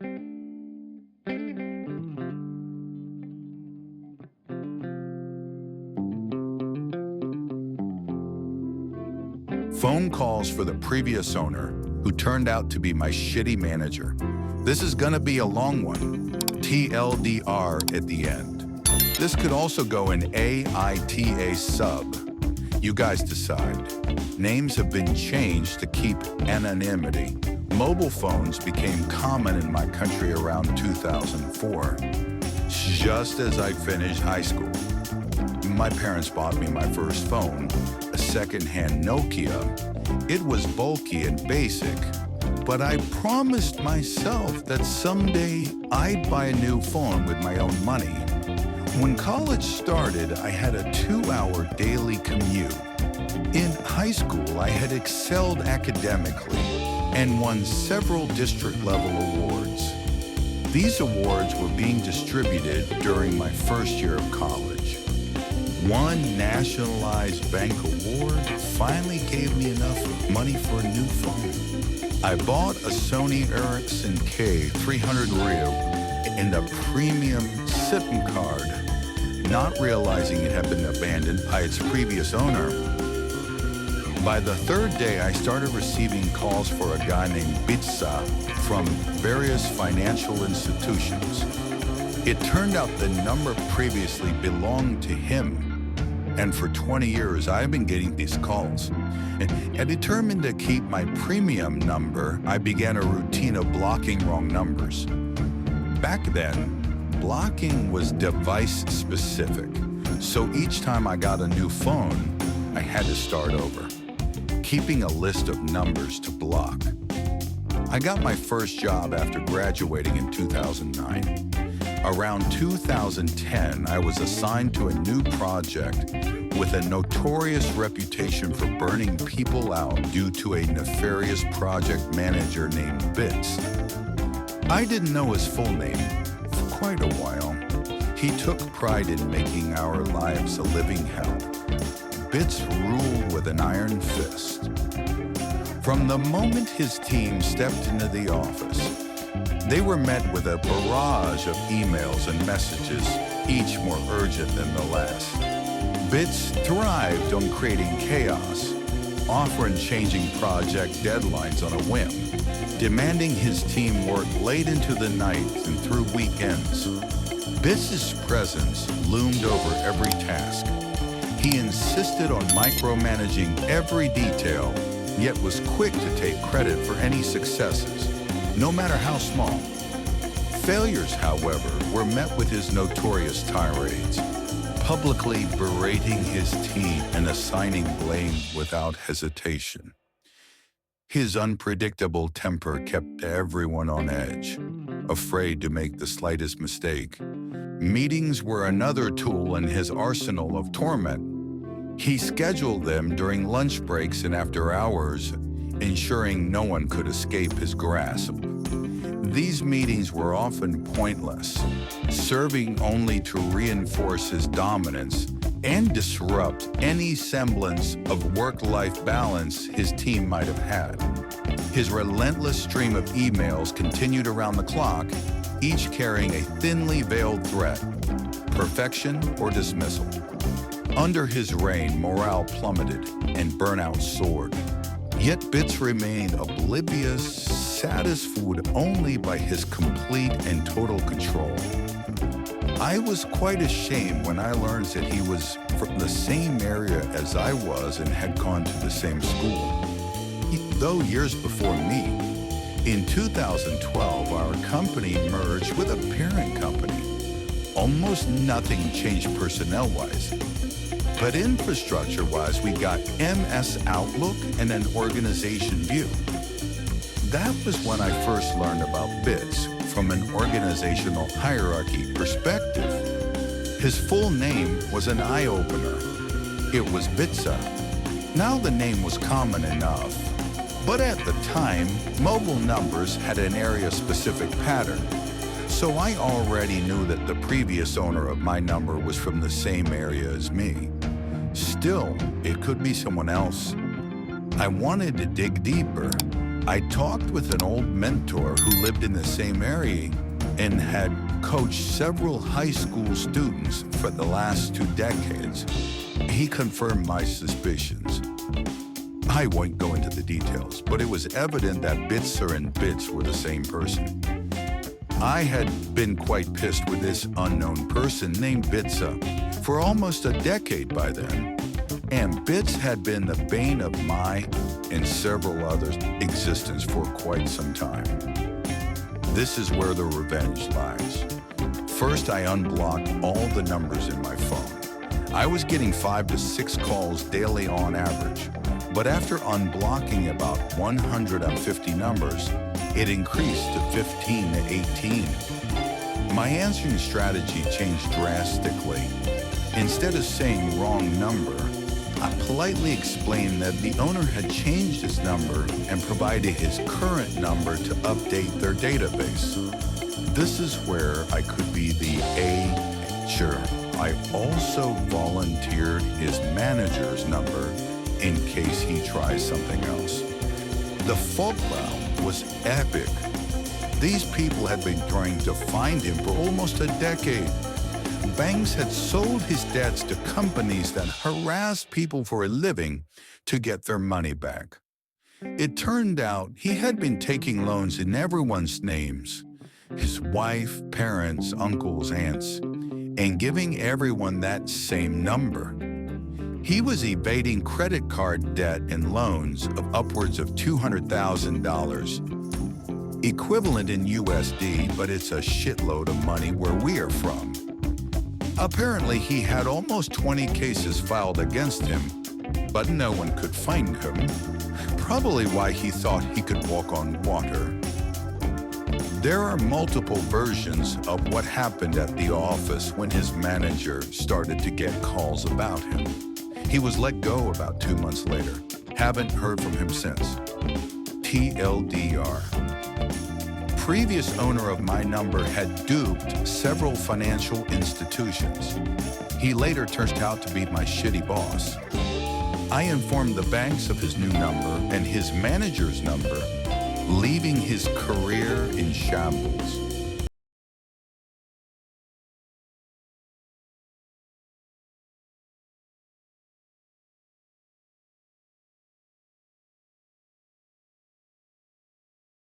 Phone calls for the previous owner, who turned out to be my shitty manager. This is gonna be a long one. TLDR at the end. This could also go in AITA sub. You guys decide. Names have been changed to keep anonymity. Mobile phones became common in my country around 2004, just as I finished high school. My parents bought me my first phone, a second-hand Nokia. It was bulky and basic, but I promised myself that someday I'd buy a new phone with my own money. When college started, I had a 2-hour daily commute. In high school, I had excelled academically and won several district-level awards. These awards were being distributed during my first year of college. One nationalized bank award finally gave me enough money for a new phone. I bought a Sony Ericsson K300 Rio in the premium SIM card, not realizing it had been abandoned by its previous owner. By the third day, I started receiving calls for a guy named Bitsah from various financial institutions. It turned out the number previously belonged to him. And for 20 years, I've been getting these calls. And determined to keep my premium number, I began a routine of blocking wrong numbers. Back then, blocking was device-specific. So each time I got a new phone, I had to start over, keeping a list of numbers to block. I got my first job after graduating in 2009. Around 2010, I was assigned to a new project with a notorious reputation for burning people out due to a nefarious project manager named Bitsah. I didn't know his full name for quite a while. He took pride in making our lives a living hell. Bitsah ruled with an iron fist. From the moment his team stepped into the office, they were met with a barrage of emails and messages, each more urgent than the last. Bitsah thrived on creating chaos, often changing project deadlines on a whim, demanding his team work late into the night and through weekends. Bitsah's presence loomed over every task. He insisted on micromanaging every detail, yet was quick to take credit for any successes, no matter how small. Failures, however, were met with his notorious tirades, publicly berating his team and assigning blame without hesitation. His unpredictable temper kept everyone on edge, afraid to make the slightest mistake. Meetings were another tool in his arsenal of torment. He scheduled them during lunch breaks and after hours, ensuring no one could escape his grasp. These meetings were often pointless, serving only to reinforce his dominance and disrupt any semblance of work-life balance his team might have had. His relentless stream of emails continued around the clock, each carrying a thinly veiled threat: perfection or dismissal. Under his reign, morale plummeted and burnout soared. Yet Bitsah remained oblivious, satisfied only by his complete and total control. I was quite ashamed when I learned that he was from the same area as I was and had gone to the same school. Though years before me, in 2012, our company merged with a parent company. Almost nothing changed personnel-wise. But infrastructure-wise, we got MS Outlook and an organization view. That was when I first learned about Bitsah from an organizational hierarchy perspective. His full name was an eye-opener. It was Bitsah. Now the name was common enough. But at the time, mobile numbers had an area-specific pattern. So I already knew that the previous owner of my number was from the same area as me. Still, it could be someone else. I wanted to dig deeper. I talked with an old mentor who lived in the same area and had coached several high school students for the last 2 decades. He confirmed my suspicions. I won't go into the details, but it was evident that Bitsah and Bits were the same person. I had been quite pissed with this unknown person named Bitsah for almost a decade by then, and Bits had been the bane of my and several others' existence for quite some time. This is where the revenge lies. First, I unblocked all the numbers in my phone. I was getting 5 to 6 calls daily on average, but after unblocking about 150 numbers, it increased to 15 to 18. My answering strategy changed drastically. Instead of saying wrong number, I politely explained that the owner had changed his number and provided his current number to update their database. This is where I could be the Sure, I also volunteered his manager's number in case he tries something else. The fallout was epic. These people had been trying to find him for almost a decade. Banks had sold his debts to companies that harassed people for a living to get their money back. It turned out he had been taking loans in everyone's names, his wife, parents, uncles, aunts, and giving everyone that same number. He was evading credit card debt and loans of upwards of $200,000, equivalent in USD, but it's a shitload of money where we are from. Apparently, he had almost 20 cases filed against him, but no one could find him, probably why he thought he could walk on water. There are multiple versions of what happened at the office when his manager started to get calls about him. He was let go about 2 months later. Haven't heard from him since. TLDR. Previous owner of my number had duped several financial institutions. He later turned out to be my shitty boss. I informed the banks of his new number and his manager's number, leaving his career in shambles.